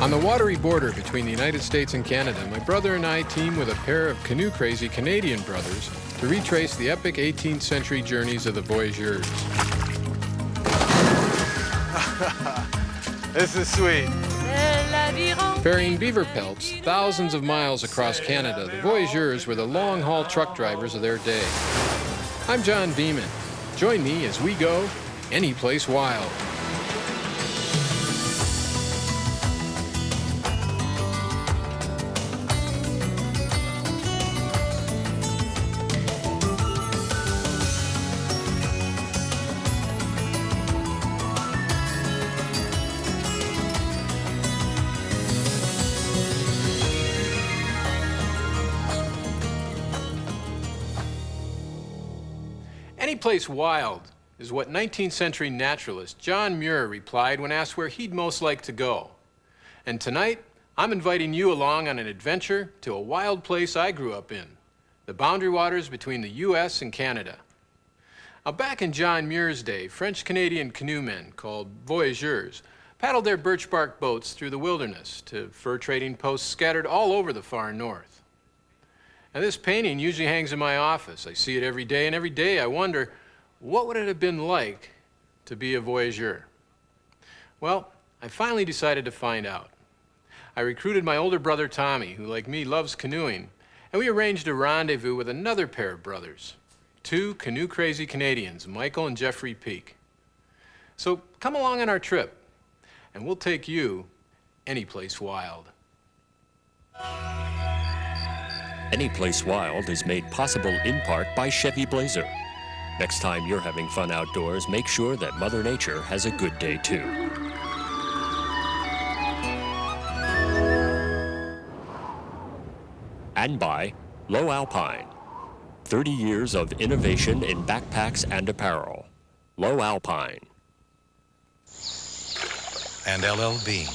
On the watery border between the United States and Canada, my brother and I team with a pair of canoe-crazy Canadian brothers to retrace the epic 18th century journeys of the Voyageurs. This is sweet. Carrying beaver pelts thousands of miles across Canada, the Voyageurs were the long-haul truck drivers of their day. I'm John Viehman. Join me as we go anyplace wild. Anyplace wild is what 19th century naturalist John Muir replied when asked where he'd most like to go. And tonight, I'm inviting you along on an adventure to a wild place I grew up in, the boundary waters between the US and Canada. Now, back in John Muir's day, French-Canadian canoemen called Voyageurs paddled their birch bark boats through the wilderness to fur trading posts scattered all over the far north. Now, this painting usually hangs in my office. I see it every day, and every day I wonder, what would it have been like to be a voyageur? Well, I finally decided to find out. I recruited my older brother Tommy, who like me loves canoeing, and we arranged a rendezvous with another pair of brothers, two canoe-crazy Canadians, Michael and Jeffrey Peak. So come along on our trip, and we'll take you anyplace wild. Anyplace Wild is made possible in part by Chevy Blazer. Next time you're having fun outdoors, make sure that Mother Nature has a good day too. And by Low Alpine. 30 years of innovation in backpacks and apparel. Low Alpine. And LL Bean,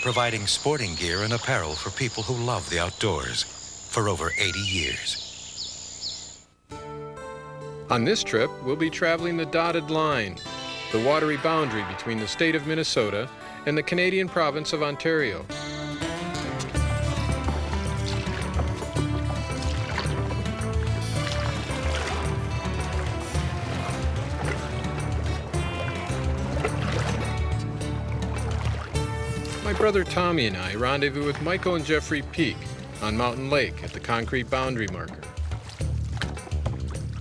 providing sporting gear and apparel for people who love the outdoors for over 80 years. On this trip, we'll be traveling the dotted line, the watery boundary between the state of Minnesota and the Canadian province of Ontario. My brother Tommy and I rendezvous with Michael and Jeffrey Peak on Mountain Lake at the concrete boundary marker.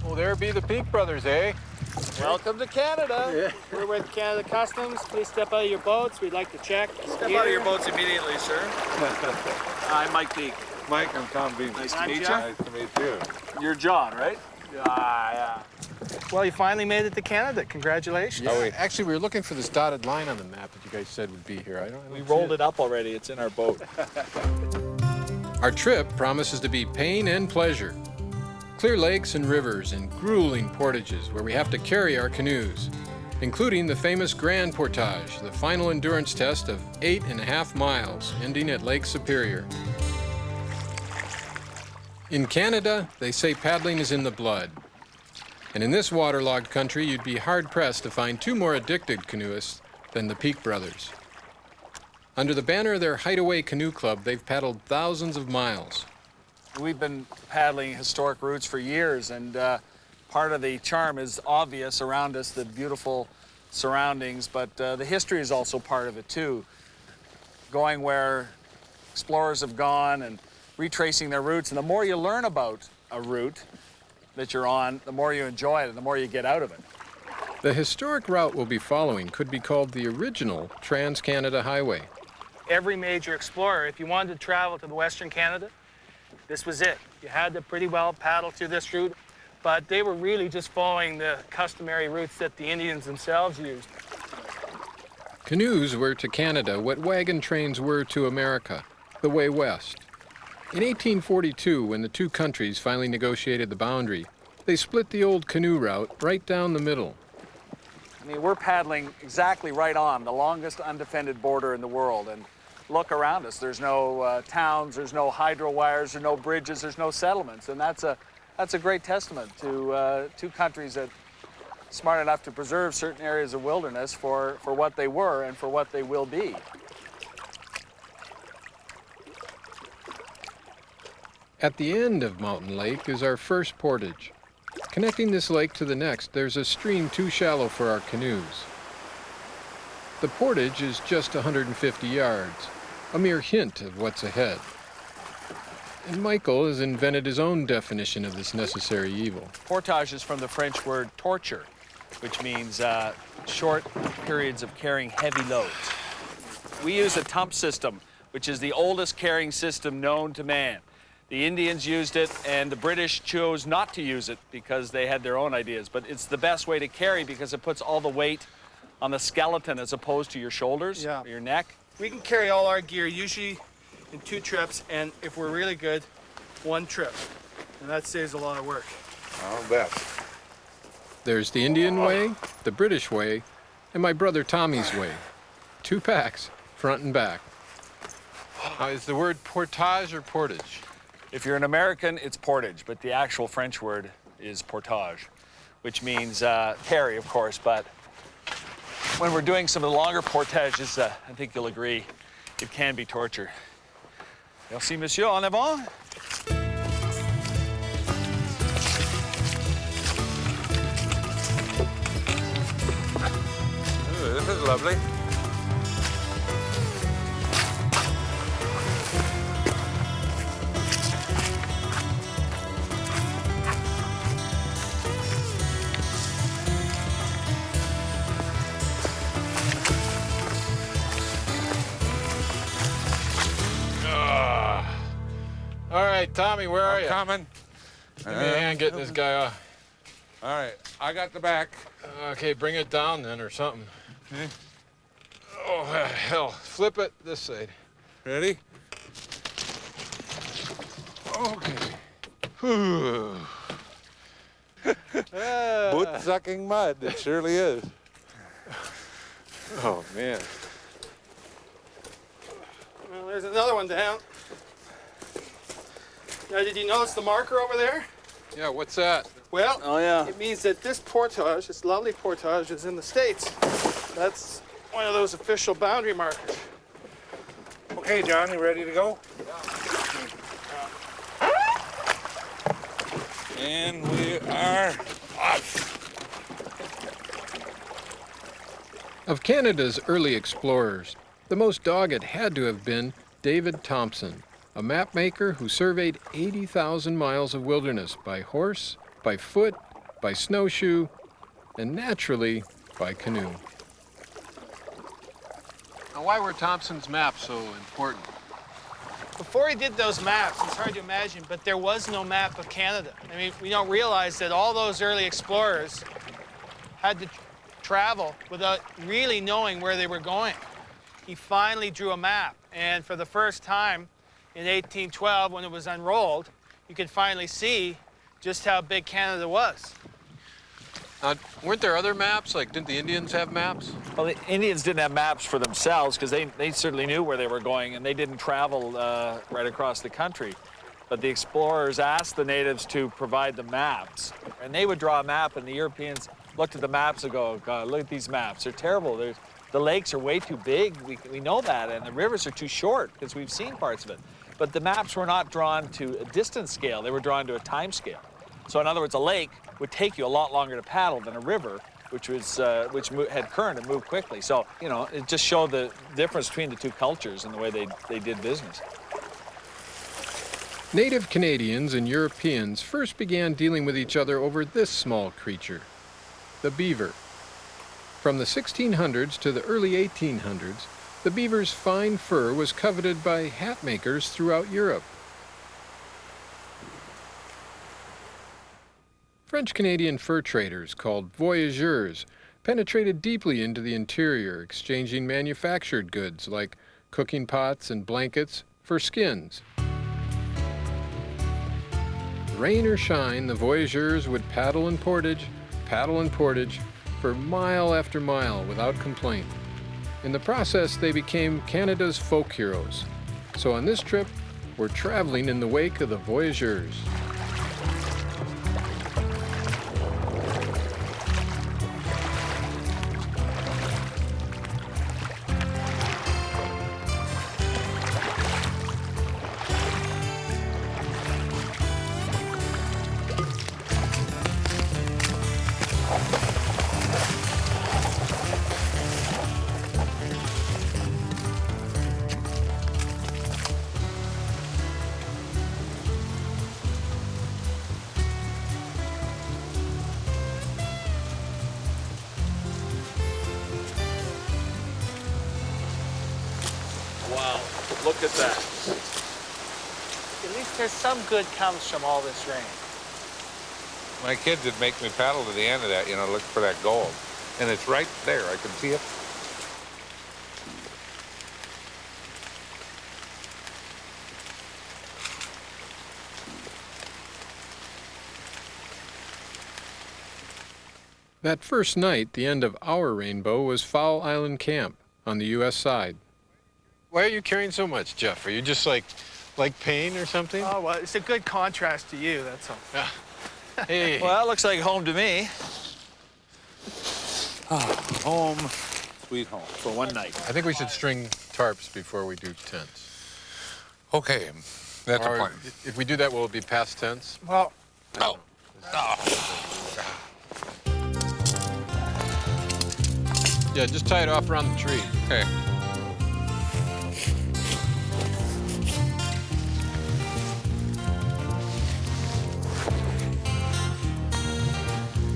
Oh, there be the Peak brothers, eh? Welcome to Canada. Yeah. We're with Canada Customs. Please step out of your boats. We'd like to check. Step out of your boats immediately, sir. I'm Mike Peak. Mike, I'm Tom Bean. Nice to meet you. Nice to meet you. You're John, right? Yeah. Well, you finally made it to Canada. Congratulations. Yeah, actually, we were looking for this dotted line on the map that you guys said would be here. I don't We rolled it up already. It's in our boat. Our trip promises to be pain and pleasure. Clear lakes and rivers and grueling portages where we have to carry our canoes, including the famous Grand Portage, the final endurance test of 8.5 miles, ending at Lake Superior. In Canada, they say paddling is in the blood. And in this waterlogged country, you'd be hard-pressed to find two more addicted canoeists than the Peak brothers. Under the banner of their Hideaway Canoe Club, they've paddled thousands of miles. We've been paddling historic routes for years, and part of the charm is obvious around us, the beautiful surroundings, but the history is also part of it, too. Going where explorers have gone and retracing their routes, and the more you learn about a route that you're on, the more you enjoy it and the more you get out of it. The historic route we'll be following could be called the original Trans-Canada Highway. Every major explorer, if you wanted to travel to the Western Canada, this was it. You had to pretty well paddle through this route, but they were really just following the customary routes that the Indians themselves used. Canoes were to Canada what wagon trains were to America, the way west. In 1842, when the two countries finally negotiated the boundary, they split the old canoe route right down the middle. I mean, we're paddling exactly right on the longest undefended border in the world, and look around us. There's no towns, there's no hydro wires, there's no bridges, there's no settlements, and that's a great testament to two countries that are smart enough to preserve certain areas of wilderness for what they were and for what they will be. At the end of Mountain Lake is our first portage. Connecting this lake to the next, there's a stream too shallow for our canoes. The portage is just 150 yards, a mere hint of what's ahead. And Michael has invented his own definition of this necessary evil. Portage is from the French word torture, which means short periods of carrying heavy loads. We use a tump system, which is the oldest carrying system known to man. The Indians used it, and the British chose not to use it because they had their own ideas. But it's the best way to carry because it puts all the weight on the skeleton as opposed to your shoulders or your neck. We can carry all our gear usually in 2 trips, and if we're really good, 1 trip. And that saves a lot of work. I'll bet. There's the Indian way, the British way, and my brother Tommy's way. 2 packs, front and back. Is the word portage or portage? If you're an American, it's portage, but the actual French word is portage, which means carry, of course, but when we're doing some of the longer portages, I think you'll agree, it can be torture. Merci, monsieur. En avant. Ooh, this is lovely. All right, Tommy, where are you? Coming. Give me a hand getting this guy off. All right, I got the back. Okay, bring it down then or something. Okay. Oh, hell. Flip it this side. Ready? Okay. Boot sucking mud, it surely is. Oh, man. Well, there's another one down. Now, did you notice the marker over there? Yeah, what's that? Well, Oh, yeah. it means that this portage, this lovely portage, is in the States. That's one of those official boundary markers. Okay, John, you ready to go? And we are off. Of Canada's early explorers, the most dogged had to have been David Thompson, a map maker who surveyed 80,000 miles of wilderness by horse, by foot, by snowshoe, and naturally, by canoe. Now, why were Thompson's maps so important? Before he did those maps, it's hard to imagine, but there was no map of Canada. I mean, we don't realize that all those early explorers had to travel without really knowing where they were going. He finally drew a map, and for the first time in 1812, when it was unrolled, you could finally see just how big Canada was. Weren't there other maps? Like, didn't the Indians have maps? Well, the Indians didn't have maps for themselves because they certainly knew where they were going, and they didn't travel right across the country. But the explorers asked the natives to provide the maps, and they would draw a map, and the Europeans looked at the maps and go, God, look at these maps. They're terrible. The lakes are way too big. We know that, and the rivers are too short because we've seen parts of it. But the maps were not drawn to a distance scale. They were drawn to a time scale. So in other words, a lake would take you a lot longer to paddle than a river, which had current and moved quickly. So, you know, it just showed the difference between the 2 cultures and the way they did business. Native Canadians and Europeans first began dealing with each other over this small creature, the beaver. From the 1600s to the early 1800s, the beaver's fine fur was coveted by hat makers throughout Europe. French-Canadian fur traders called Voyageurs penetrated deeply into the interior, exchanging manufactured goods like cooking pots and blankets for skins. Rain or shine, the Voyageurs would paddle and portage for mile after mile without complaint. In the process, they became Canada's folk heroes. So on this trip, we're traveling in the wake of the Voyageurs. Look at that. At least there's some good comes from all this rain. My kids would make me paddle to the end of that, you know, look for that gold. And it's right there. I can see it. That first night, the end of our rainbow was Fowl Island Camp on the U.S. side. Why are you carrying so much, Jeff? Are you just like pain or something? Oh, well, it's a good contrast to you, that's all. Hey. Well, that looks like home to me. Home, sweet home, for one night. I think we should string tarps before we do tents. Okay, that's a Or plan. if we do that, will it be past tense? Well, Oh. Yeah, just tie it off around the tree. Okay.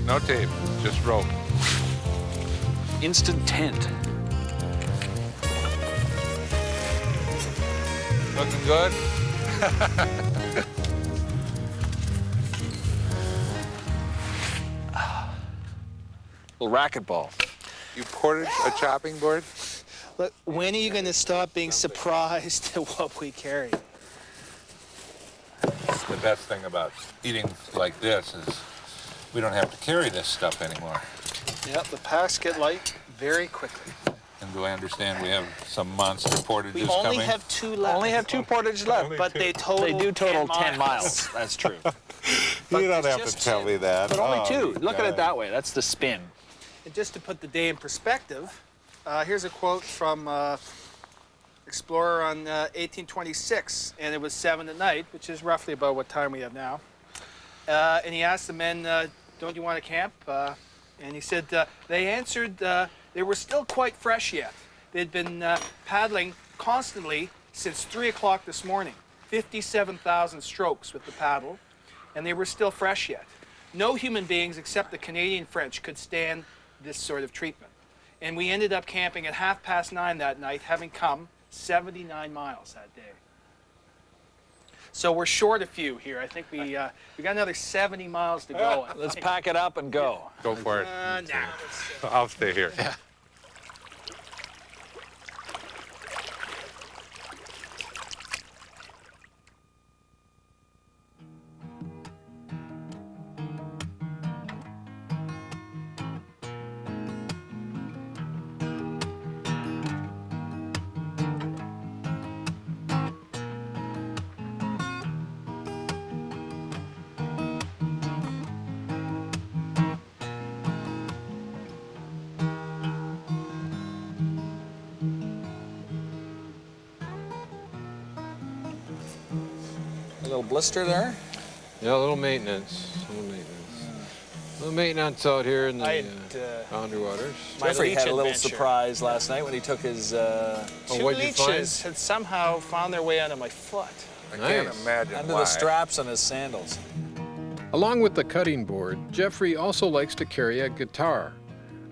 No tape, just rope. Instant tent. Looking good? Little racquetball. You portage a chopping board? look, when are you going to stop being surprised at what we carry? The best thing about eating like this is we don't have to carry this stuff anymore. Yep, the packs get light very quickly. And do I understand we have some monster portages We coming? only have two left. Only have 2 portages left. But they total They do total 10 10 miles. That's true. But You don't it's have to just tell me that. But only Oh, 2. Look at it God. that way. That's the spin. And just to put the day in perspective, here's a quote from explorer on 1826, and it was 7 at night, which is roughly about what time we have now. And he asked the men, don't you want to camp? And he said, they answered, they were still quite fresh yet. They'd been paddling constantly since 3 o'clock this morning, 57,000 strokes with the paddle, and they were still fresh yet. No human beings except the Canadian French could stand this sort of treatment. And we ended up camping at 9:30 that night, having come 79 miles that day. So we're short a few here. I think we got another 70 miles to go. Let's pack it up and go. Go for it. Nah, I'll stay here. A little blister there. Yeah, a little maintenance. A little maintenance out here in I the had, boundary waters. My Jeffrey leech had a little adventure. surprise last night when he took his. Two what'd you find? leeches had somehow found their way onto my foot. I can't Nice. imagine Under why. the straps on his sandals. Along with the cutting board, Jeffrey also likes to carry a guitar.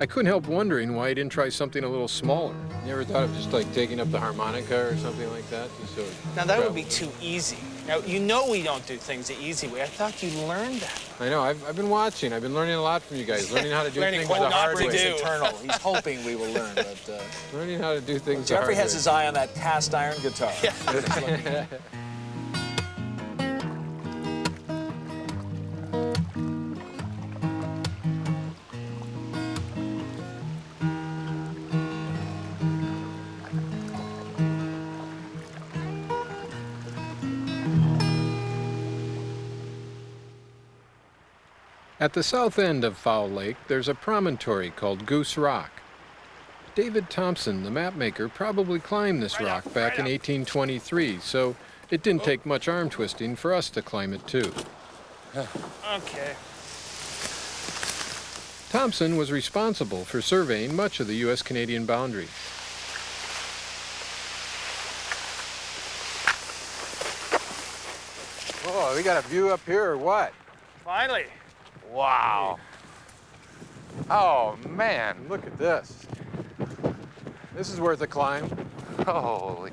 I couldn't help wondering why he didn't try something a little smaller. You ever thought of just like taking up the harmonica or something like that? Just so Now that would be too easy. Now, you know we don't do things the easy way. I thought you learned that. I know, I've been watching. I've been learning a lot from you guys. Learning how to do Learning things what the not hard to way. do. It's eternal. He's hoping we will learn, but Learning how to do things the Jeffrey hard has way. his eye on that cast iron guitar. At the south end of Fowl Lake, there's a promontory called Goose Rock. David Thompson, the mapmaker, probably climbed this rock back in 1823, so it didn't take much arm twisting for us to climb it too. Okay. Thompson was responsible for surveying much of the U.S.-Canadian boundary. Oh, we got a view up here or what? Finally. Wow. Oh, man. Look at this. This is worth a climb. Holy.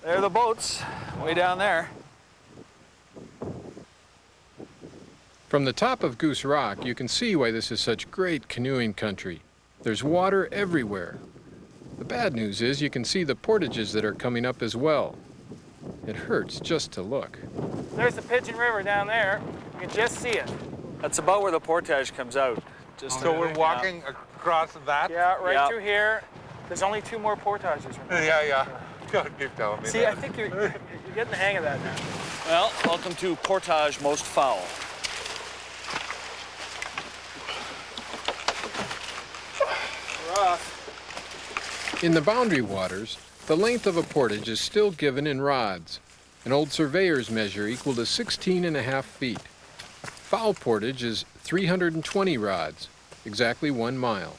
There are the boats, way down there. From the top of Goose Rock, you can see why this is such great canoeing country. There's water everywhere. The bad news is you can see the portages that are coming up as well. It hurts just to look. There's the Pigeon River down there. You can just see it. That's about where the portage comes out. Just So we're walking across that? Yeah, right Yeah. through here. There's only 2 more portages. Remember? Yeah. Keep telling me See, that. I think you're getting the hang of that now. Well, welcome to Portage Most Foul. Rough. In the boundary waters, the length of a portage is still given in rods. An old surveyor's measure equal to 16.5 feet. Foul portage is 320 rods, exactly 1 mile.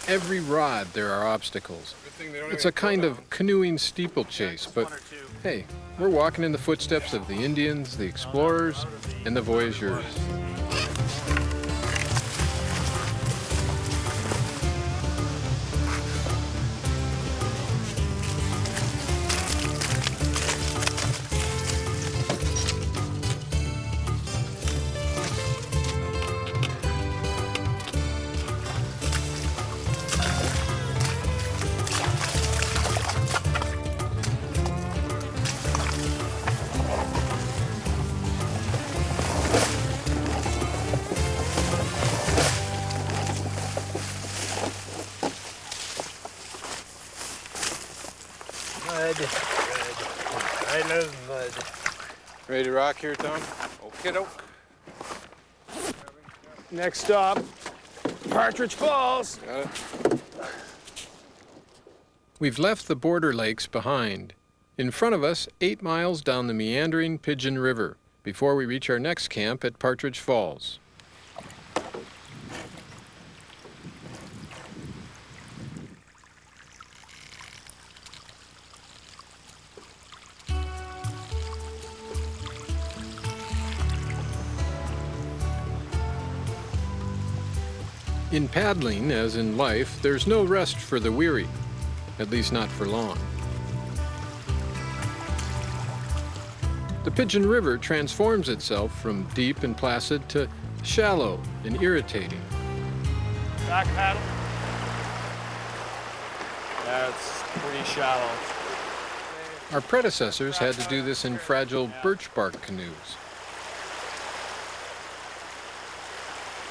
Every rod there are obstacles. It's a kind of canoeing steeplechase, but hey, we're walking in the footsteps of the Indians, the explorers, and the voyageurs. Mud. I love mud. Ready to rock here, Tom? Okie doke. Next stop, Partridge Falls. Got it. We've left the border lakes behind. In front of us, 8 miles down the meandering Pigeon River before we reach our next camp at Partridge Falls. In paddling, as in life, there's no rest for the weary, at least not for long. The Pigeon River transforms itself from deep and placid to shallow and irritating. Back paddle. That's pretty shallow. Our predecessors had to do this in fragile birch bark canoes.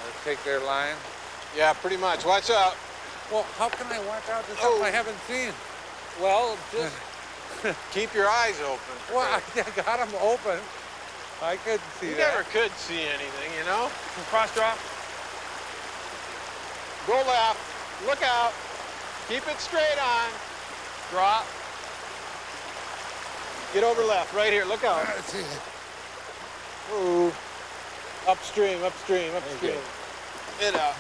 Let's take their line. Yeah, pretty much. Watch out. Well, how can I watch out to something I haven't seen? Well, just keep your eyes open. Well, I got them open. I couldn't see You that. never could see anything, you know? Cross drop. Go left. Look out. Keep it straight on. Drop. Get over left. Right here. Look out. Ooh. Upstream, upstream, upstream. It out.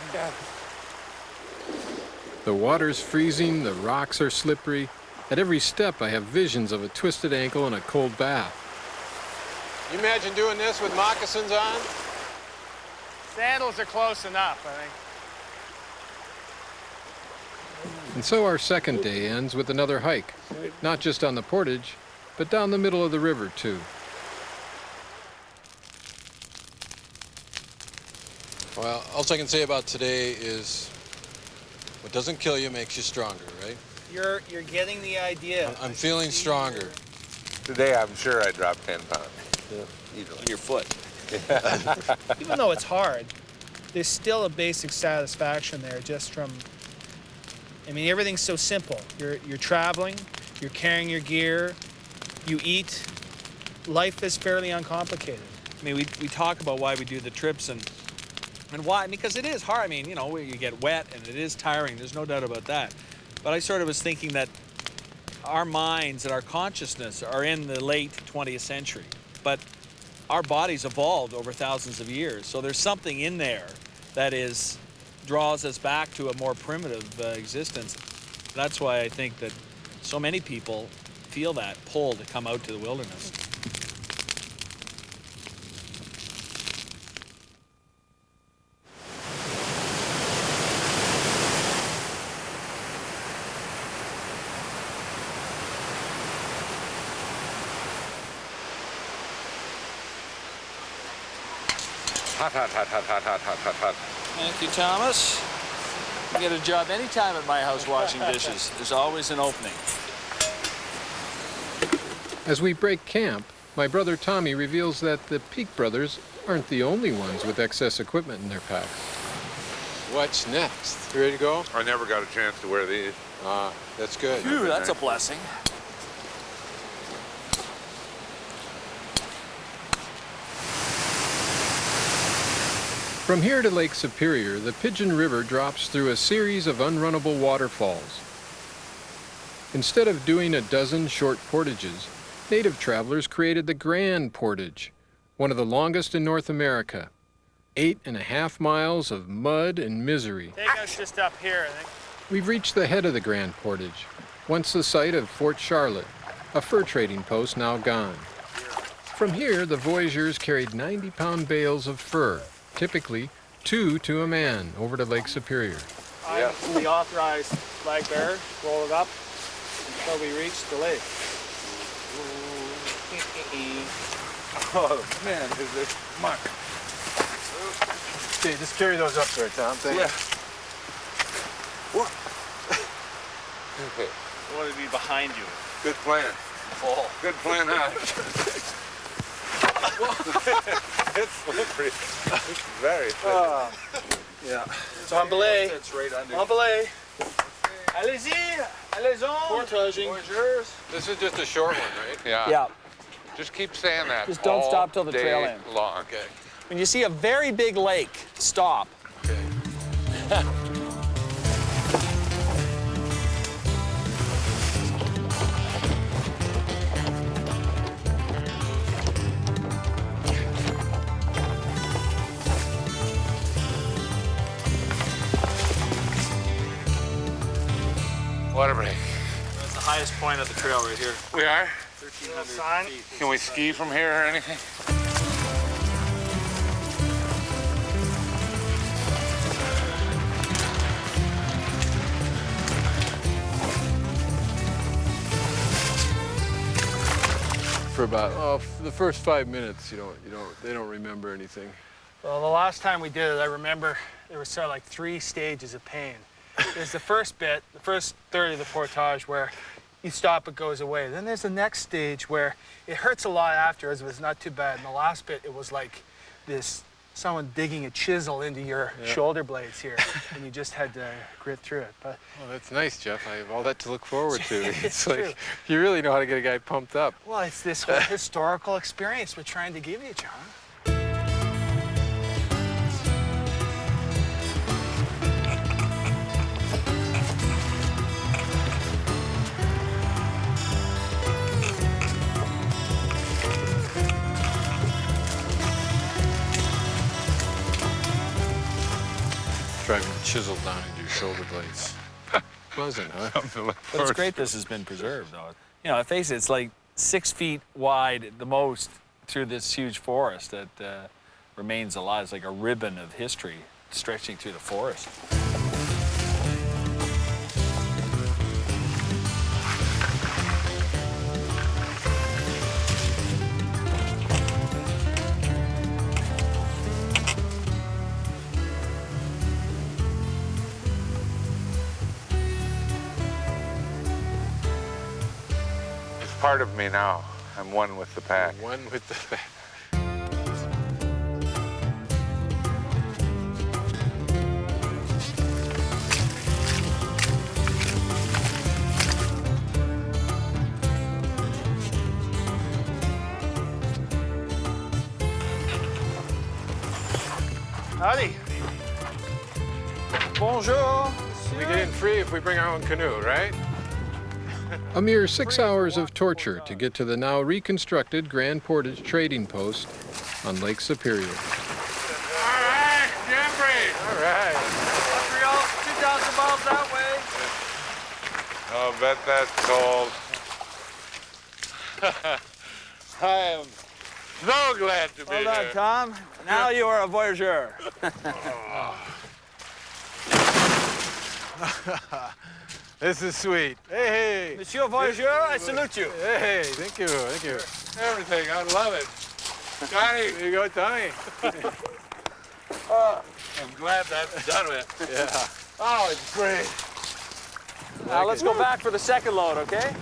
The water's freezing. The rocks are slippery. At every step, I have visions of a twisted ankle and a cold bath. You imagine doing this with moccasins on? Sandals are close enough, I think. And so our second day ends with another hike, not just on the portage, but down the middle of the river, too. Well, all I can say about today is what doesn't kill you makes you stronger, right? You're getting the idea. I'm feeling stronger. Today, I'm sure I dropped 10 pounds. On your foot. Even though it's hard, there's still a basic satisfaction there just from, I mean, everything's so simple. You're traveling, you're carrying your gear, you eat. Life is fairly uncomplicated. I mean, we talk about why we do the trips and why, because it is hard. I mean, you know, you get wet and it is tiring. There's no doubt about that. But I sort of was thinking that our minds and our consciousness are in the late 20th century. But our bodies evolved over thousands of years. So there's something in there that draws us back to a more primitive existence. That's why I think that so many people feel that pull to come out to the wilderness. Hot, hot, hot, hot, hot, hot, hot, hot, hot. Thank you, Thomas. You get a job anytime at my house washing dishes. There's always an opening. As we break camp, my brother Tommy reveals that the Peak brothers aren't the only ones with excess equipment in their packs. What's next? You ready to go? I never got a chance to wear these. That's good. Phew, that's a blessing. From here to Lake Superior, the Pigeon River drops through a series of unrunnable waterfalls. Instead of doing a dozen short portages, native travelers created the Grand Portage, one of the longest in North America. 8.5 miles of mud and misery. Take us just up here, I think. We've reached the head of the Grand Portage, once the site of Fort Charlotte, a fur trading post now gone. From here, the Voyageurs carried 90-pound bales of fur, typically 2 to a man, over to Lake Superior. I'm the authorized flag bearer. Roll it up until we reach the lake. Oh, man, is this muck. Okay, just carry those up there, Tom. Yeah. What? Okay, I want to be behind you. good plan. Oh. Good plan, huh? It's slippery. It's very slippery. Yeah. So on belay. It's right under. On belay. Allez-y. Allez-y. Portaging. Voyageurs. This is just a short one, right? Yeah. Yeah. Just keep saying that. Just don't all stop till the day trail ends. long. Okay. When you see a very big lake, stop. Okay. Water break. That's the highest point of the trail right here. We are? 1,300 Sign. feet. Can we ski from here or anything? For about the first 5 minutes, they don't remember anything. Well, the last time we did it, I remember there was sort of like 3 stages of pain. There's the first bit, the first third of the portage where you stop, it goes away. Then there's the next stage where it hurts a lot afterwards, but it's not too bad. And the last bit, it was like someone digging a chisel into your shoulder blades here, and you just had to grit through it. But Well, that's nice, Jeff. I have all that to look forward to. It's It's true. like you really know how to get a guy pumped up. well, it's this whole historical experience we're trying to give you, John. Driving a chisel down into your shoulder blades. Pleasant, huh? But it's great this has been preserved, though. You know, face it, it's like 6 feet wide at the most through this huge forest that remains alive. It's like a ribbon of history stretching through the forest. It's part of me now. I'm one with the pack. One with the. Howdy. Bonjour. We get in free if we bring our own canoe, right? A mere 6 hours of torture to get to the now reconstructed Grand Portage trading post on Lake Superior. All right, Jeffrey. All right. Montreal, 2,000 miles that way. I'll bet that's cold. I am so glad to be Well done, here. Tom. Now you are a voyageur. This is sweet. Hey, Monsieur Voyageur, I salute you. hey, thank you, thank you. Everything, I love it. Johnny, There you go, Tommy. I'm glad that's done with. Yeah. Oh, it's great. Now let's go back for the second load, okay?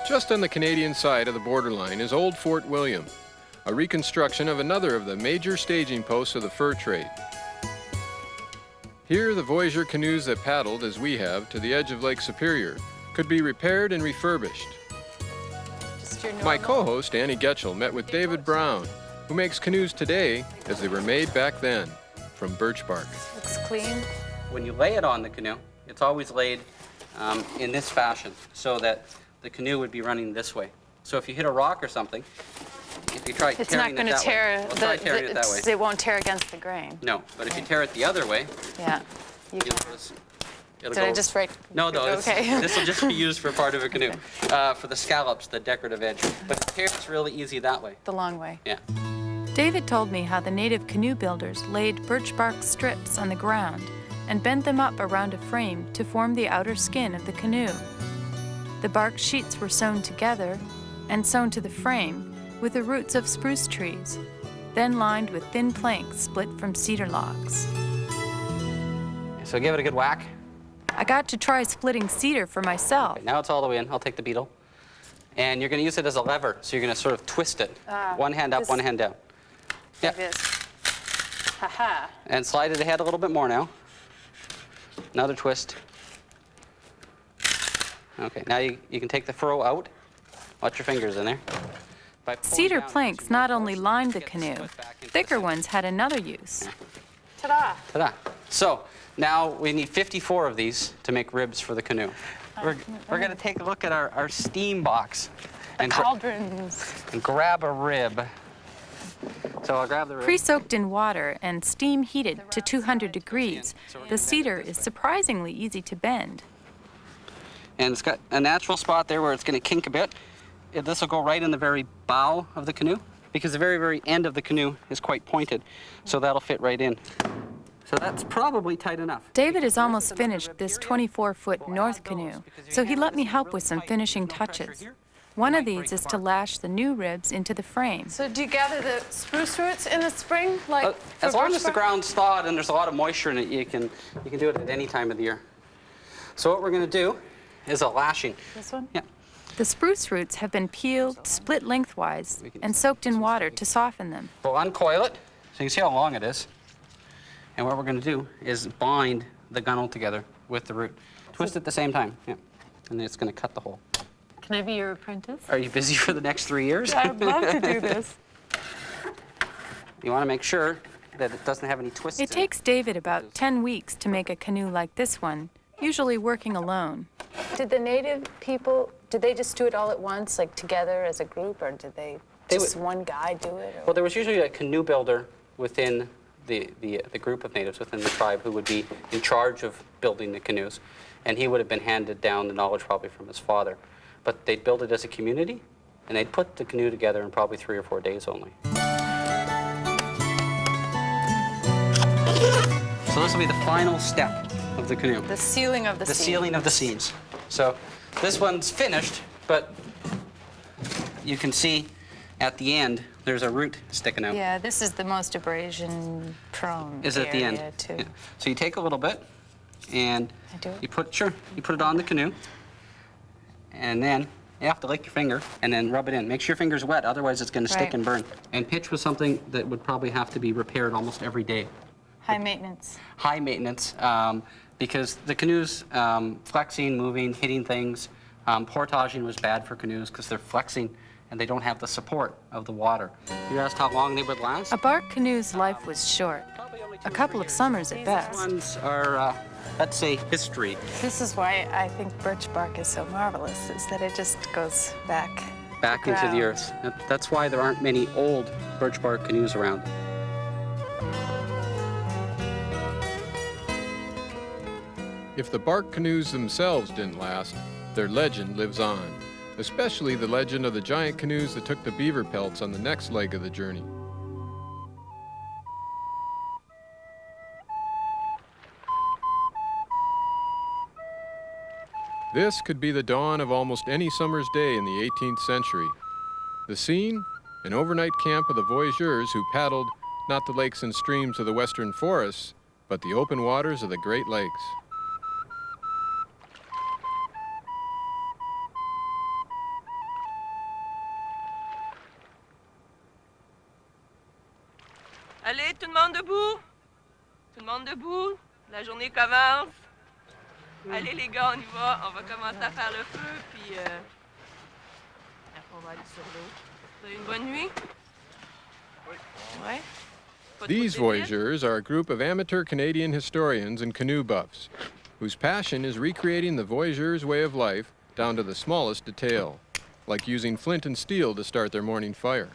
Just on the Canadian side of the borderline is Old Fort William, a reconstruction of another of the major staging posts of the fur trade. Here, the Voyageur canoes that paddled, as we have, to the edge of Lake Superior could be repaired and refurbished. My co-host, Annie Getchell, met with David Brown, who makes canoes today as they were made back then, from birch bark. Looks clean. When you lay it on the canoe, it's always laid in this fashion so that the canoe would be running this way. So if you hit a rock or something, if you try it's not tearing going it to that tear way, try tearing it that way. It won't tear against the grain. No, but if you tear it the other way, Yeah. it'll Did go. I just write? No, Okay. this will just be used for part of a canoe, for the scallops, the decorative edge. But it tears really easy that way. The long way. Yeah. David told me how the native canoe builders laid birch bark strips on the ground and bent them up around a frame to form the outer skin of the canoe. The bark sheets were sewn together and sewn to the frame with the roots of spruce trees, then lined with thin planks split from cedar logs. So give it a good whack. I got to try splitting cedar for myself. Okay, now it's all the way in. I'll take the beetle. And you're going to use it as a lever, so you're going to sort of twist it. One hand up, one hand down. Like this. Ha-ha. And slide it ahead a little bit more now. Another twist. Okay, now you can take the furrow out. Watch your fingers in there. By pulling Cedar down, planks use not more only force, lined the get canoe, split back into the thicker center. ones had another use. Ta-da. Ta-da. So now we need 54 of these to make ribs for the canoe. We're going to take a look at our steam box and Cauldrons. grab a rib. So I'll grab the rib. Pre-soaked in water and steam heated to 200 degrees, the cedar is surprisingly easy to bend. And it's got a natural spot there where it's going to kink a bit. This will go right in the very bow of the canoe because the very, very end of the canoe is quite pointed. So that'll fit right in. So that's probably tight enough. David has almost finished this 24-foot north canoe, so he let me help with some finishing touches. One of these is to lash the new ribs into the frame. So do you gather the spruce roots in the spring, like for As long birch as the bark? ground's thawed and there's a lot of moisture in it, you can do it at any time of the year. So what we're going to do is a lashing. This one? Yeah. The spruce roots have been peeled, split lengthwise, and soaked in water to soften them. We'll uncoil it so you can see how long it is. And what we're going to do is bind the gunnel together with the root. Twist at the same time. Yeah. And then it's going to cut the hole. Can I be your apprentice? Are you busy for the next 3 years? I'd love to do this. You want to make sure that it doesn't have any twists It in takes David about 10 weeks to make a canoe like this one, usually working alone. Did the native people, did they just do it all at once, like together as a group, or did they just one guy do it? Or? Well, there was usually a canoe builder within the group of natives within the tribe who would be in charge of building the canoes. And he would have been handed down the knowledge probably from his father. But they'd build it as a community, and they'd put the canoe together in probably 3 or 4 days only. So this will be the final step of the canoe. The sealing of the The seam. sealing of the seams. So this one's finished, but you can see at the end there's a root sticking out. Yeah, this is the most abrasion prone Is at the end. area, too. Yeah. So you take a little bit and I do it? you put it on the canoe, and then you have to lick your finger and then rub it in. Make sure your finger's wet, otherwise it's going to stick Right. and burn. And pitch was something that would probably have to be repaired almost every day. High maintenance. High maintenance, because the canoes flexing, moving, hitting things. Portaging was bad for canoes because they're flexing and they don't have the support of the water. You asked how long they would last? A bark canoe's life was short, a couple of summers at best. These ones are, let's say, history. This is why I think birch bark is so marvelous, is that it just goes back. Back into the earth. That's why there aren't many old birch bark canoes around. If the bark canoes themselves didn't last, their legend lives on, especially the legend of the giant canoes that took the beaver pelts on the next leg of the journey. This could be the dawn of almost any summer's day in the 18th century. The scene? An overnight camp of the voyageurs who paddled not the lakes and streams of the western forests, but the open waters of the Great Lakes. Allez, tout le monde debout. Tout le monde debout. La journée commence. Allez les gars, on y va. On va commencer à faire le feu, puis après on va aller sur l'eau. Vous avez une bonne nuit? Oui. Ouais. These voyageurs are a group of amateur Canadian historians and canoe buffs, whose passion is recreating the voyageurs' way of life down to the smallest detail, like using flint and steel to start their morning fire.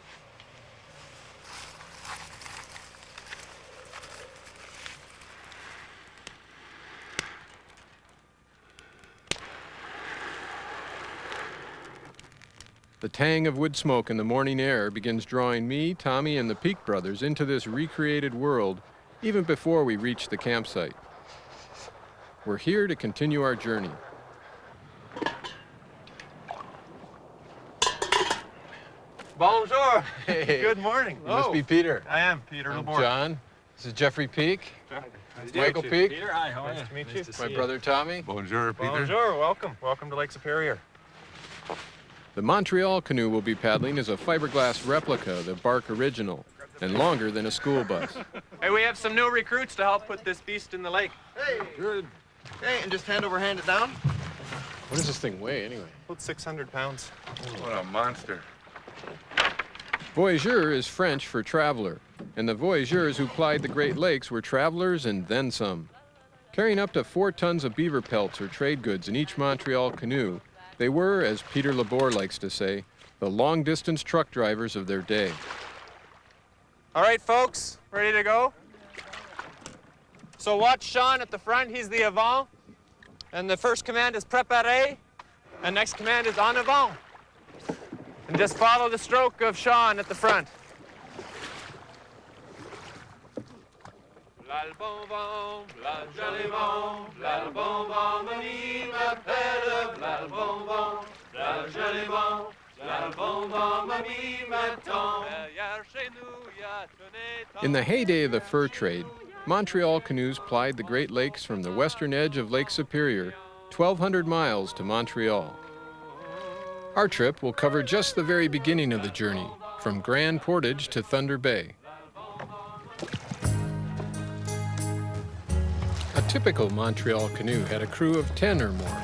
The tang of wood smoke in the morning air begins drawing me, Tommy, and the Peak brothers into this recreated world even before we reach the campsite. We're here to continue our journey. Bonjour. Hey. Good morning. You must be Peter. I am Peter I'm Laborde. John. This is Jeffrey Peak. Nice Michael to meet you. Peak. Peter, hi, how are you? Nice to meet you. My brother Tommy. Bonjour, Peter. Bonjour, welcome. Welcome to Lake Superior. The Montreal canoe we'll be paddling is a fiberglass replica of the Bark original and longer than a school bus. Hey, we have some new recruits to help put this beast in the lake. Hey. Good. Hey, and just hand it down? What does this thing weigh anyway? About 600 pounds. What a monster. Voyageur is French for traveler, and the voyageurs who plied the Great Lakes were travelers and then some. Carrying up to 4 tons of beaver pelts or trade goods in each Montreal canoe, they were, as Peter Laborde likes to say, the long-distance truck drivers of their day. All right, folks, ready to go? So watch Sean at the front, he's the avant. And the first command is préparé, and next command is en avant. And just follow the stroke of Sean at the front. In the heyday of the fur trade, Montreal canoes plied the Great Lakes from the western edge of Lake Superior, 1,200 miles to Montreal. Our trip will cover just the very beginning of the journey, from Grand Portage to Thunder Bay. A typical Montreal canoe had a crew of 10 or more.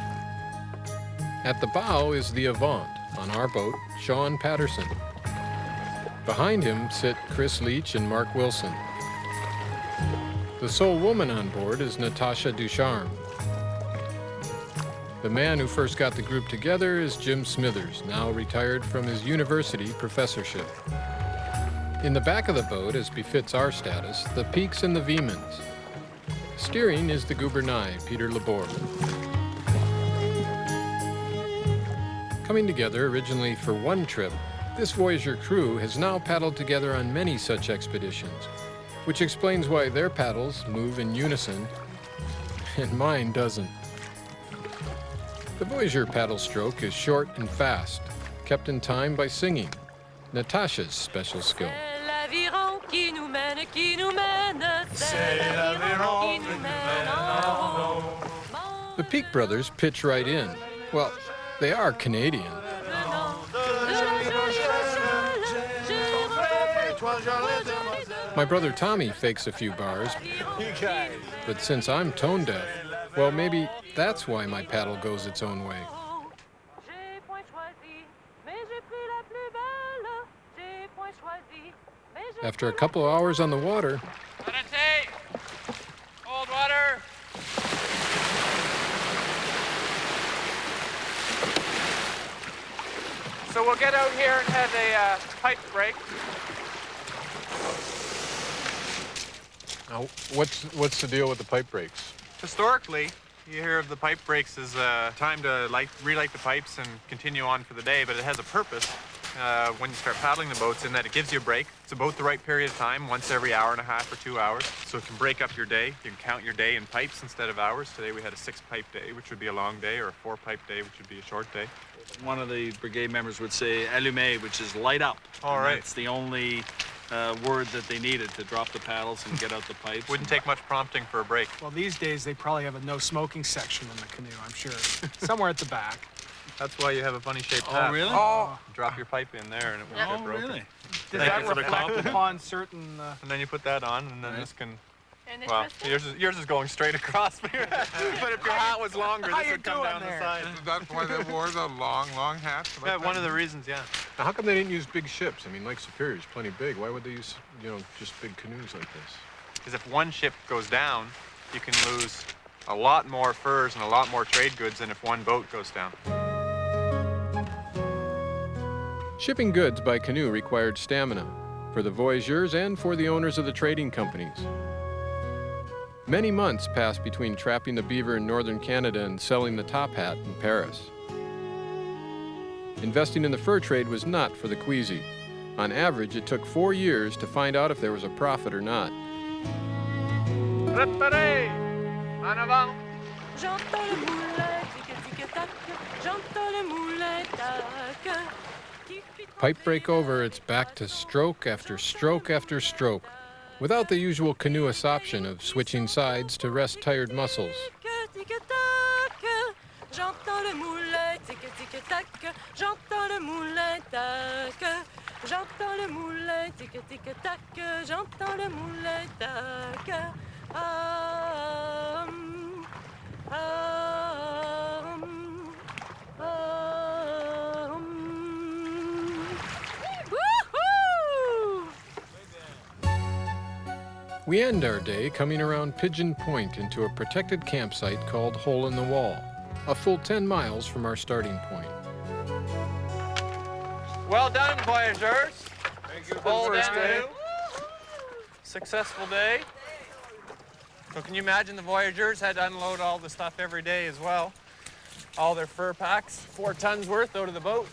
At the bow is the Avant, on our boat, Sean Patterson. Behind him sit Chris Leach and Mark Wilson. The sole woman on board is Natasha Ducharme. The man who first got the group together is Jim Smithers, now retired from his university professorship. In the back of the boat, as befits our status, the Peaks and the Viehmans. Steering is the Gouvernail, Peter Laborde. Coming together originally for one trip, this Voyageur crew has now paddled together on many such expeditions, which explains why their paddles move in unison and mine doesn't. The Voyageur paddle stroke is short and fast, kept in time by singing, Natasha's special skill. The Peak brothers pitch right in. Well, they are Canadian. My brother Tommy fakes a few bars, but since I'm tone deaf, well, maybe that's why my paddle goes its own way. After a couple of hours on the water, Cold water. So we'll get out here and have a pipe break. now what's the deal with the pipe breaks? Historically, you hear of the pipe breaks as a time to relight the pipes and continue on for the day, but it has a purpose. when you start paddling the boats in that it gives you a break. It's about the right period of time, once every hour and a half or 2 hours. So it can break up your day. You can count your day in pipes instead of hours. Today we had a 6-pipe day, which would be a long day, or a 4-pipe day, which would be a short day. One of the brigade members would say allumer, which is light up. All right. It's the only word that they needed to drop the paddles and get out the pipes. Wouldn't take much prompting for a break. Well, these days they probably have a no smoking section in the canoe, I'm sure. Somewhere at the back. That's why you have a funny-shaped hat. Oh, really? Oh. Drop your pipe in there and it won't get broken. Really? Does Thank that you for the reflect compliment. upon certain... And then you put that on, and then this can... And Well, yours is going straight across. But if your hat was longer, How this you would come doing down there? the side. That's why they wore the long hats. Yeah, one of the reasons, yeah. Now, how come they didn't use big ships? I mean, Lake Superior is plenty big. Why would they use, just big canoes like this? Because if one ship goes down, you can lose a lot more furs and a lot more trade goods than if one boat goes down. Shipping goods by canoe required stamina for the voyageurs and for the owners of the trading companies. Many months passed between trapping the beaver in northern Canada and selling the top hat in Paris. Investing in the fur trade was not for the queasy. On average, it took 4 years to find out if there was a profit or not. Préparez! En avant! J'entends le moulin, tic-tic-tac. J'entends le moulin, tac. Pipe break over, it's back to stroke after stroke after stroke, without the usual canoeist option of switching sides to rest tired muscles. J'entends le moulin, tic-tic-tac. J'entends le moulin, tac. J'entends le moulin, tic-tic-tac. J'entends le moulin, tac. We end our day coming around Pigeon Point into a protected campsite called Hole in the Wall, a full 10 miles from our starting point. Well done, Voyageurs. Thank you Full day. Successful day. So can you imagine the Voyageurs had to unload all the stuff every day as well? All their fur packs, 4 tons worth out of the boat.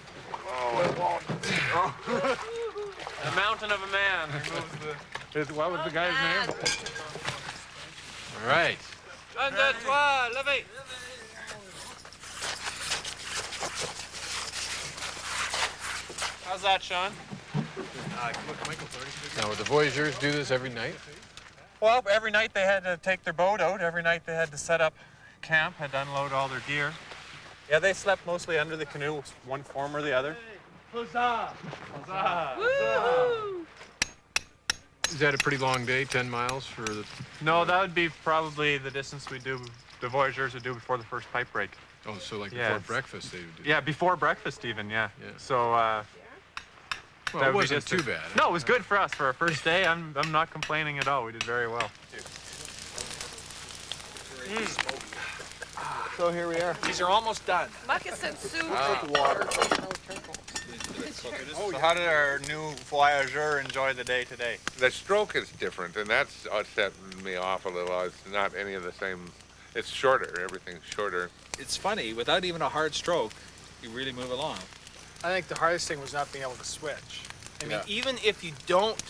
A mountain of a man. What was the guy's name? All right. Un, deux, trois, levez. How's that, Sean? Now, would the Voyageurs do this every night? Well, every night they had to take their boat out. Every night they had to set up camp, had to unload all their gear. Yeah, they slept mostly under the canoe, one form or the other. Huzzah! Huzzah! Woo! Is that a pretty long day, 10 miles for the... No, that would be probably the distance the Voyageurs would do before the first pipe break. Oh, so like Yeah. before breakfast they would do Yeah, before breakfast even, yeah. Yeah. So, Well, that it would be wasn't just too bad. No, it was good for us. For our first day, I'm not complaining at all. We did very well. So here we are. These are almost done. Moccasin soup. So how did our new Voyageur enjoy the day today? The stroke is different, and that's set me off a little. It's not any of the same. It's shorter. Everything's shorter. It's funny, without even a hard stroke, you really move along. I think the hardest thing was not being able to switch. I mean, Yeah. even if you don't,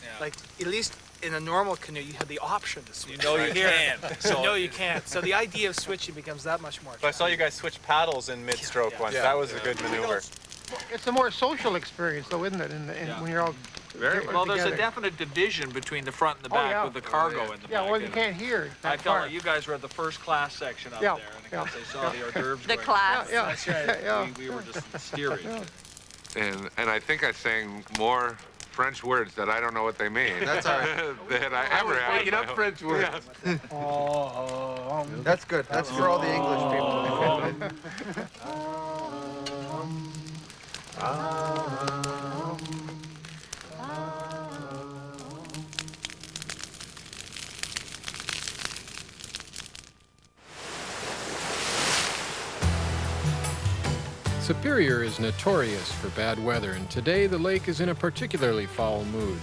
Yeah. like, at least in a normal canoe, you have the option to switch. You know you can. You know you can't. So the idea of switching becomes that much more So I saw you guys switch paddles in mid-stroke once. Yeah. That was a good maneuver. It's a more social experience, though, isn't it? When you're all Very together. Well, there's a definite division between the front and the back yeah. with the cargo in the back. Yeah, well, you and can't hear. I that felt far. like you guys were at the first class section up Yeah, there, and yeah. I saw the hors d'oeuvres The going. class. Yeah, That's right. yeah. We were just steerage. And I think I sang more French words that I don't know what they mean. That's all Than I ever have. Making up French words. That's good. That's for all the English people. Superior is notorious for bad weather, and today the lake is in a particularly foul mood.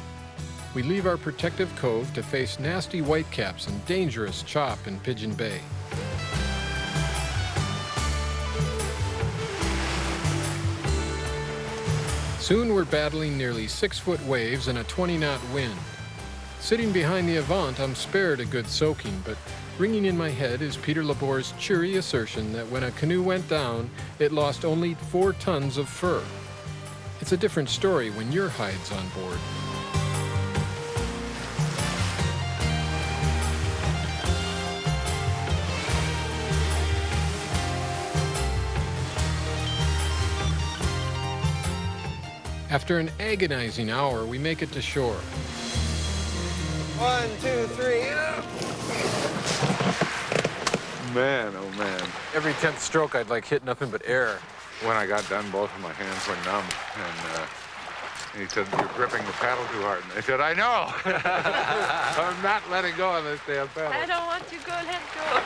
We leave our protective cove to face nasty whitecaps and dangerous chop in Pigeon Bay. Soon we're battling nearly 6-foot waves and a 20-knot wind. Sitting behind the Avant, I'm spared a good soaking, but ringing in my head is Peter Labour's cheery assertion that when a canoe went down, it lost only 4 tons of fur. It's a different story when your hide's on board. After an agonizing hour, we make it to shore. 1, 2, 3. Man, oh man. Every 10th stroke, I'd like hit nothing but air. When I got done, both of my hands went numb. And he said, "You're gripping the paddle too hard." And I said, "I know." I'm not letting go unless they have paddle. I don't want to go, let go.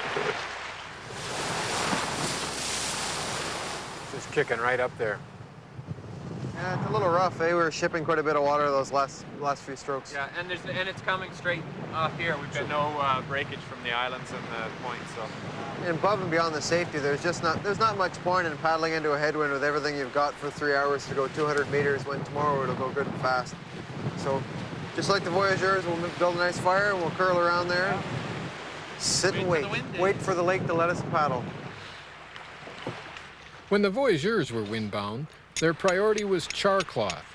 Just kicking right up there. Yeah, it's a little rough, eh? We were shipping quite a bit of water those last few strokes. Yeah, and it's coming straight off here. We've got no breakage from the islands and the points, so. And above and beyond the safety, there's not much point in paddling into a headwind with everything you've got for 3 hours to go 200 meters when tomorrow it'll go good and fast. So, just like the Voyageurs, we'll build a nice fire and we'll curl around there, sit and wait. Wait for the lake to let us paddle. When the Voyageurs were windbound, their priority was char cloth,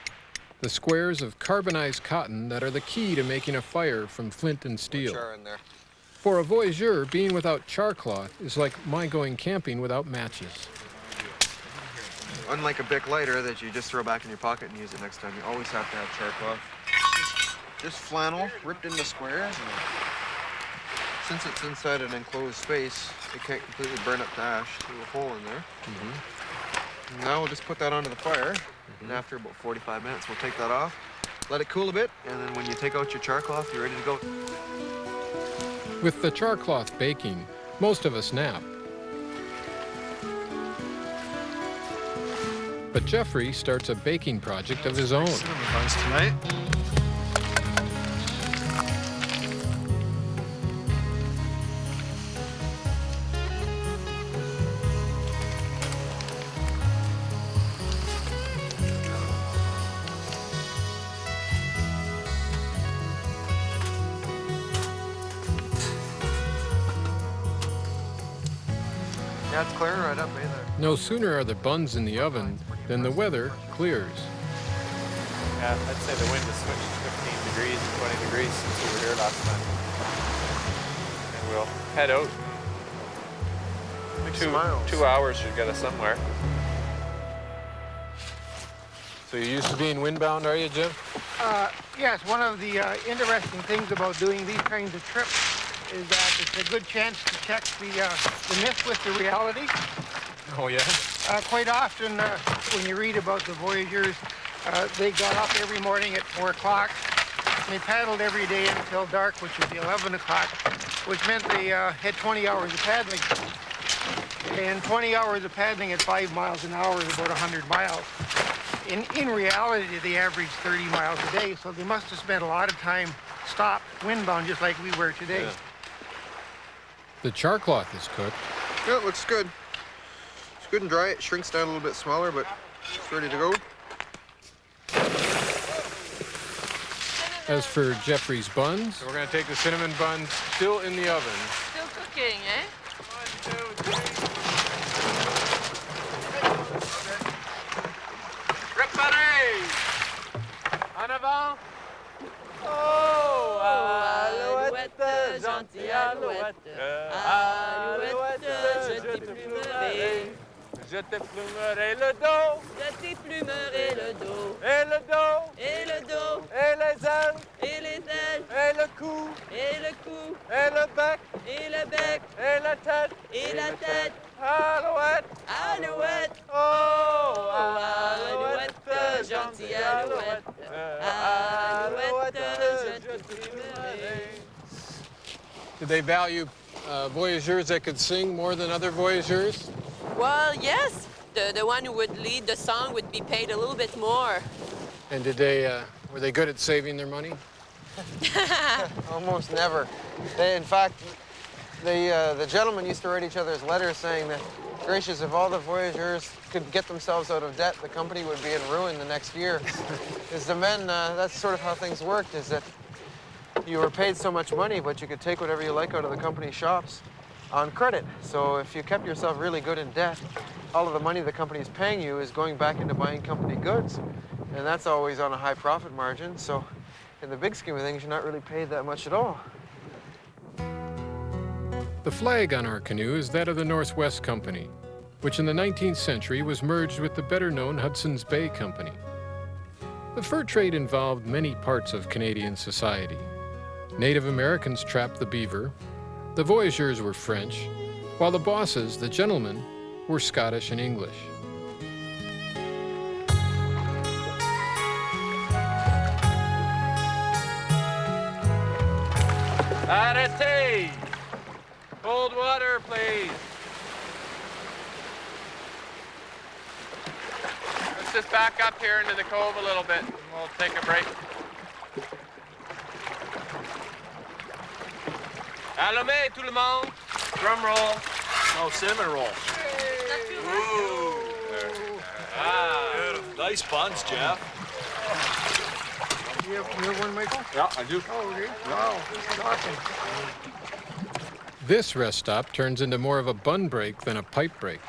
the squares of carbonized cotton that are the key to making a fire from flint and steel. Char in there. For a voyageur, being without char cloth is like my going camping without matches. Unlike a Bic lighter that you just throw back in your pocket and use it next time, you always have to have char cloth. Just flannel, ripped into squares. And since it's inside an enclosed space, it can't completely burn up to ash. There's a hole in there. Now we'll just put that onto the fire, and after about 45 minutes, we'll take that off, let it cool a bit, and then when you take out your char cloth, you're ready to go. With the char cloth baking, most of us nap. But Jeffrey starts a baking project of his own. Cinnamon buns tonight. Yeah, it's clearing right up, eh, there. No sooner are the buns in the oven than the weather clears. Yeah, I'd say the wind has switched to 15 degrees and 20 degrees since we were here last time. And we'll head out. Two hours should get us somewhere. So you're used to being windbound, are you, Jim? Yes, one of the interesting things about doing these kinds of trips is that it's a good chance to check the myth with the reality. Oh, yeah? Quite often, when you read about the Voyageurs, they got up every morning at 4 o'clock. They paddled every day until dark, which would be 11 o'clock, which meant they had 20 hours of paddling. And 20 hours of paddling at 5 miles an hour is about 100 miles. In reality, they averaged 30 miles a day, so they must have spent a lot of time stopped, windbound, just like we were today. Yeah. The char cloth is cooked. Yeah, it looks good. It's good and dry. It shrinks down a little bit smaller, but it's ready to go. As for Jeffrey's buns, So we're going to take the cinnamon buns still in the oven. Still cooking, eh? 1, 2, 3. Préparez! En avant! Oh, alouette, gentille alouette, alouette, je t'éplumerai. Je te plumerai le dos, Je t'éplumerai le dos, et le dos, et le dos, et les ailes, et les ailes, et le cou, et le cou, et le bec, et le bec, et la tête. et la tête. Alouette! Alouette, Oh, alouette, gentille alouette, alouette, je t'éplumerai. Did they value voyageurs that could sing more than other voyageurs? Well, yes. The one who would lead the song would be paid a little bit more. And did they, were they good at saving their money? Almost never. In fact, the gentlemen used to write each other's letters saying that gracious, if all the Voyageurs could get themselves out of debt, the company would be in ruin the next year. Because the men, that's sort of how things worked, is that you were paid so much money, but you could take whatever you like out of the company shops on credit. So if you kept yourself really good in debt, all of the money the company is paying you is going back into buying company goods. And that's always on a high profit margin. So in the big scheme of things, you're not really paid that much at all. The flag on our canoe is that of the Northwest Company, which in the 19th century was merged with the better-known Hudson's Bay Company. The fur trade involved many parts of Canadian society. Native Americans trapped the beaver, the voyageurs were French, while the bosses, the gentlemen, were Scottish and English. Arrêtez! Cold water, please. Let's just back up here into the cove a little bit and we'll take a break. Allumez, tout le monde. Drum roll. No, cinnamon roll. Ooh. Nice buns, Jeff. You have one, Michael? Yeah, I do. Oh, okay. Wow, that's awesome. This rest stop turns into more of a bun break than a pipe break.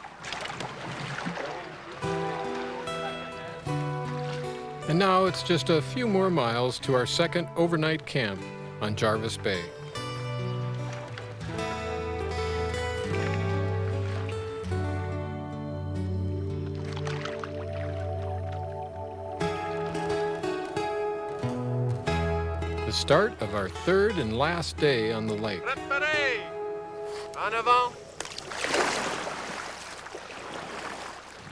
And now it's just a few more miles to our second overnight camp on Jarvis Bay. The start of our third and last day on the lake. Préparez! En avant!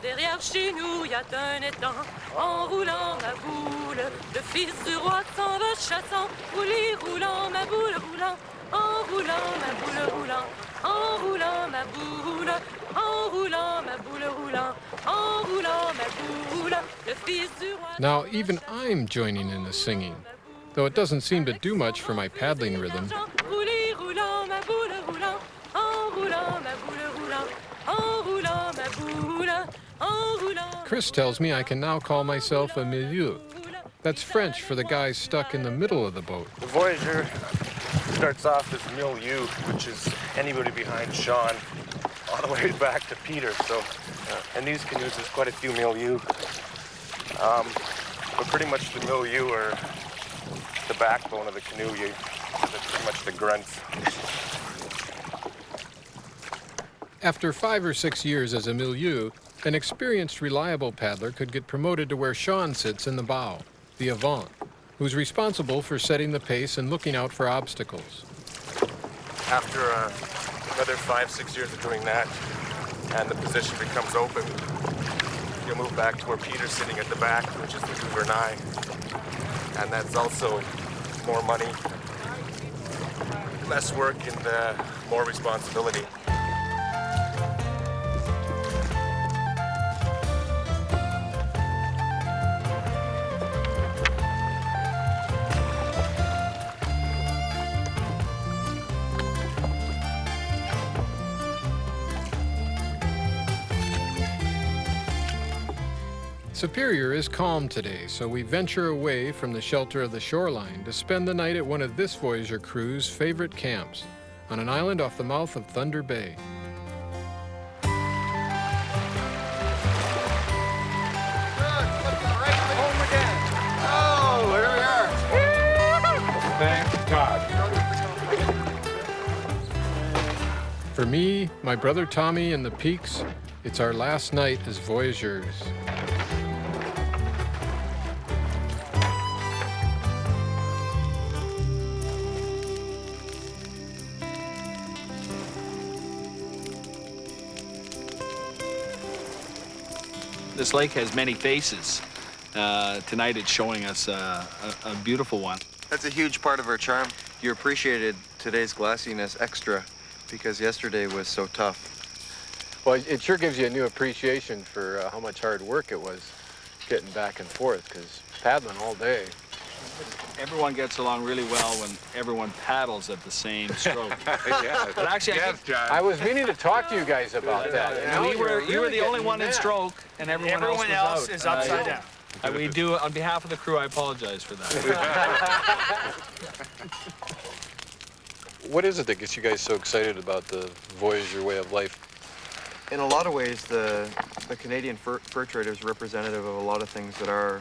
Derrière chez nous, y a un étang, en roulant ma boule. Le fils du roi s'en va chassant, roulis, roulant ma boule, roulant, en roulant ma boule, roulant, en roulant ma boule, en roulant ma boule, roulant, en roulant ma boule. Le fils du roi. Now even I'm joining in the singing, though it doesn't seem to do much for my paddling rhythm. Roulis, roulant ma boule, roulant, en roulant ma boule, roulant, en roulant ma boule, en roulant. Chris tells me I can now call myself a milieu. That's French for the guy stuck in the middle of the boat. The Voyager starts off as milieu, which is anybody behind Sean, all the way back to Peter. So, in these canoes, there's quite a few milieu. But pretty much the milieu are the backbone of the canoe. That's pretty much the grunts. After 5 or 6 years as a milieu, an experienced, reliable paddler could get promoted to where Sean sits in the bow, the avant, who's responsible for setting the pace and looking out for obstacles. After another 5-6 years of doing that, and the position becomes open, you'll move back to where Peter's sitting at the back, which is the gouvernail. And that's also more money, less work, and more responsibility. Superior is calm today, so we venture away from the shelter of the shoreline to spend the night at one of this Voyager crew's favorite camps, on an island off the mouth of Thunder Bay. Oh, here we are. Thank God. For me, my brother Tommy, and the Peaks, it's our last night as Voyageurs. This lake has many faces. Tonight it's showing us a beautiful one. That's a huge part of our charm. You appreciated today's glassiness extra because yesterday was so tough. Well, it sure gives you a new appreciation for how much hard work it was getting back and forth, because paddling all day, Everyone gets along really well when everyone paddles at the same stroke. Yeah. But actually, yes, John. I was meaning to talk to you guys about that. you were the only one in stroke, and everyone else was is upside down. We do, on behalf of the crew, I apologize for that. What is it that gets you guys so excited about the Voyageur way of life? In a lot of ways, the Canadian fur trade is representative of a lot of things that are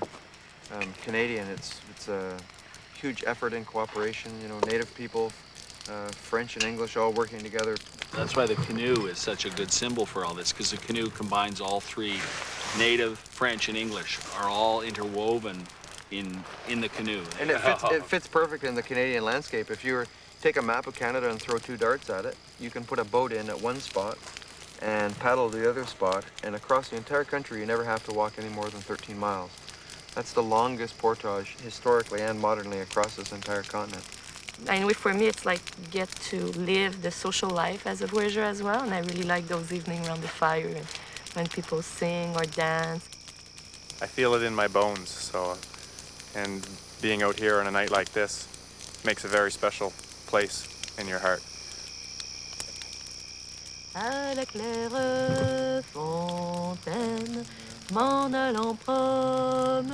Canadian. It's a huge effort in cooperation. You know, Native people, French and English all working together. That's why the canoe is such a good symbol for all this, because the canoe combines all three. Native, French, and English are all interwoven in the canoe. And it fits perfect in the Canadian landscape. If you take a map of Canada and throw 2 darts at it, you can put a boat in at one spot and paddle to the other spot, and across the entire country you never have to walk any more than 13 miles. That's the longest portage historically and modernly across this entire continent. Anyway, for me, it's like get to live the social life as a voyageur as well, and I really like those evenings around the fire and when people sing or dance. I feel it in my bones, and being out here on a night like this makes a very special place in your heart. À la claire fontaine, m'en allant promener,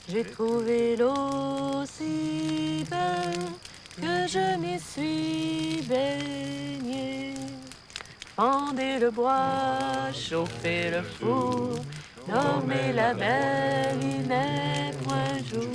j'ai trouvé l'eau si belle que je m'y suis baignée. Pendez le bois, chauffez le four, dormez la belle, il n'est point jour.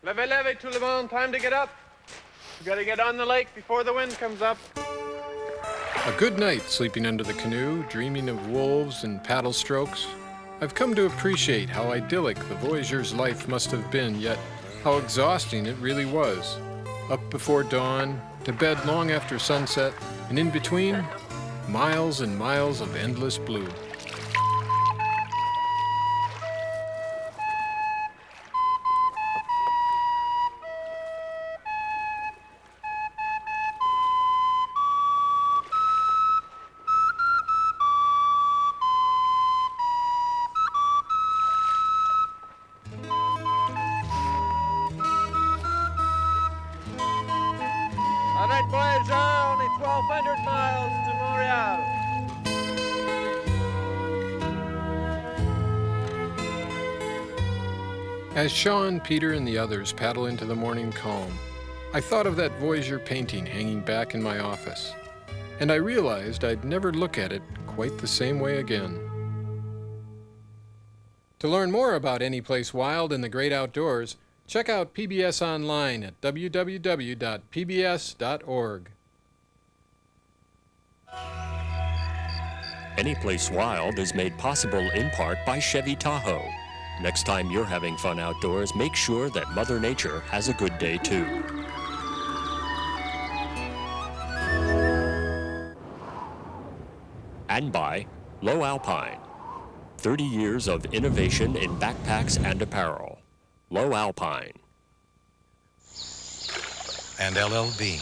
Levez, levez, tout le monde. Time to get up. We gotta get on the lake before the wind comes up. A good night sleeping under the canoe, dreaming of wolves and paddle strokes. I've come to appreciate how idyllic the Voyageur's life must have been, yet how exhausting it really was. Up before dawn, to bed long after sunset, and in between, miles and miles of endless blue. All right, Voyageurs, only 1,200 miles to Montreal. As Sean, Peter, and the others paddle into the morning calm, I thought of that Voyageur painting hanging back in my office, and I realized I'd never look at it quite the same way again. To learn more about Anyplace Wild and the Great Outdoors, check out PBS online at www.pbs.org. Anyplace Wild is made possible in part by Chevy Tahoe. Next time you're having fun outdoors, make sure that Mother Nature has a good day too. And by Low Alpine. 30 years of innovation in backpacks and apparel. Low Alpine. And LL Bean,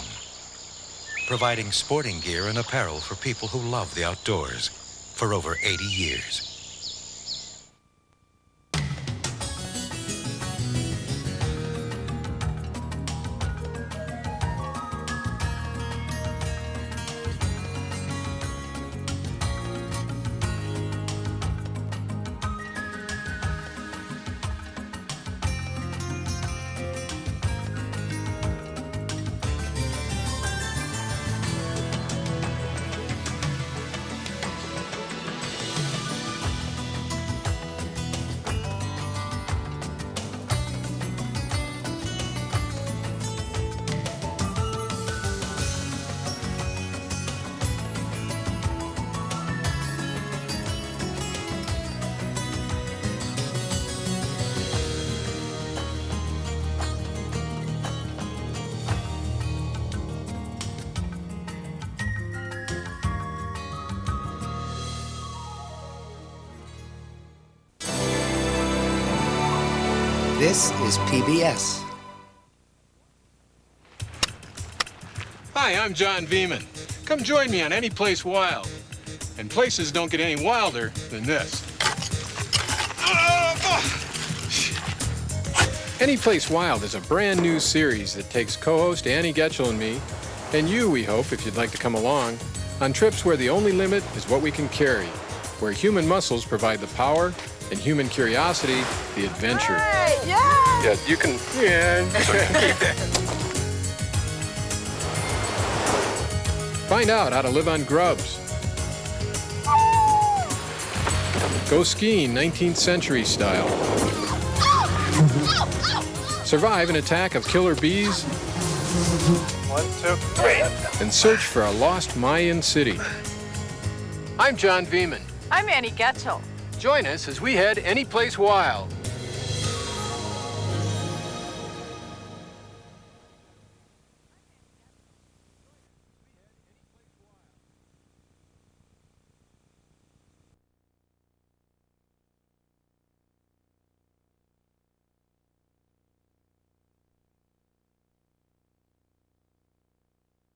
providing sporting gear and apparel for people who love the outdoors for over 80 years. This is PBS. Hi, I'm John Viehman. Come join me on Anyplace Wild. And places don't get any wilder than this. Anyplace Wild is a brand new series that takes co-host Annie Getchell and me, and you, we hope, if you'd like to come along, on trips where the only limit is what we can carry, where human muscles provide the power and human curiosity the adventure. Hey, yeah! Yeah, you can. Yeah. Find out how to live on grubs. Go skiing 19th century style. Survive an attack of killer bees. 1, 2, 3. And search for a lost Mayan city. I'm John Viehman. I'm Annie Getchell. Join us as we head Anyplace Wild.